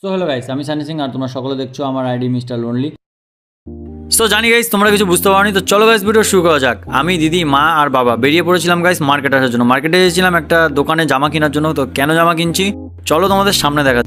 So hello guys, আমি সানি সিং আর তোমরা সকলে দেখছো আমার আইডি মিস্টার লোনলি। সো জানি গাইস তোমরা কিছু বুঝতে পারোনি, তো চলো গাইস ভিডিও শুরু করা যাক। আমি, দিদি, মা আর বাবা বেরিয়ে পড়েছিলাম গাইস মার্কেট আসার জন্য। মার্কেটে এসেছিলাম একটা দোকানে জামা কেনার জন্য। তো কেন জামা কিনছি চলো তোমাদের সামনে দেখা।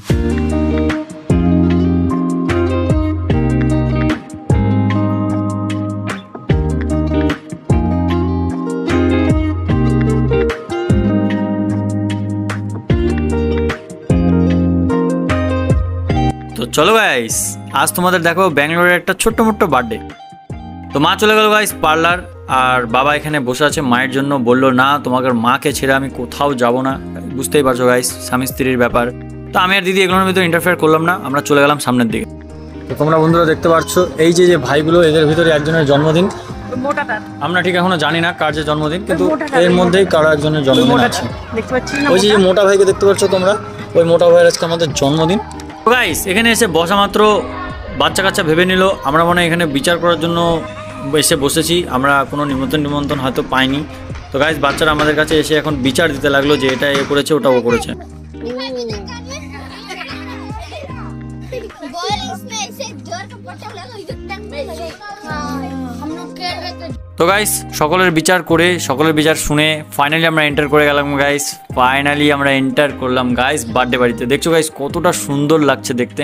তো চলো গাইস, আজ তোমাদের দেখো ব্যাঙ্গালোরের একটা ছোট্ট মোট্ট বার্থডে। তো মা চলে গেল গাইস পার্লার, আর বাবা এখানে বসে আছে মায়ের জন্য। বললো না, তোমাদের মাকে ছেড়ে আমি কোথাও যাব না। বুঝতেই পারছো গাইস, স্বামী স্ত্রীর ব্যাপার। তো আমি আর দিদি এগুলোর ভিতরে ইন্টারফেয়ার করলাম না, আমরা চলে গেলাম সামনের দিকে। তো তোমরা বন্ধুরা দেখতে পাচ্ছ এই যে যে ভাইগুলো, এদের ভিতরে একজনের জন্মদিন। আমরা ঠিক এখনো জানি না কার যে জন্মদিন, কিন্তু এর মধ্যেই কারো একজনের জন্মদিন আছে। ওই যে মোটা ভাইকে দেখতে পাচ্ছ তোমরা, ওই মোটা ভাইয়ের আজকে আমাদের জন্মদিন। গাইস এখানে এসে বসা মাত্র বাচ্চা কাচ্চা ভেবে নিল আমরা মনে হয় এখানে বিচার করার জন্য এসে বসেছি। আমরা কোনো নিমন্ত্রণ হয়তো পাইনি। তো গাইস বাচ্চারা আমাদের কাছে এসে এখন বিচার দিতে লাগলো যে এটা এ করেছে, ওটা ও করেছে। তো গাইস সকলের বিচার করে, সকলের বিচার শুনে ফাইনালি আমরা এন্টার করে গেলাম গাইস। ফাইনালি আমরা এন্টার করলাম গাইস বার্থডে বাড়িতে। দেখছো গাইস কতটা সুন্দর লাগছে দেখতে।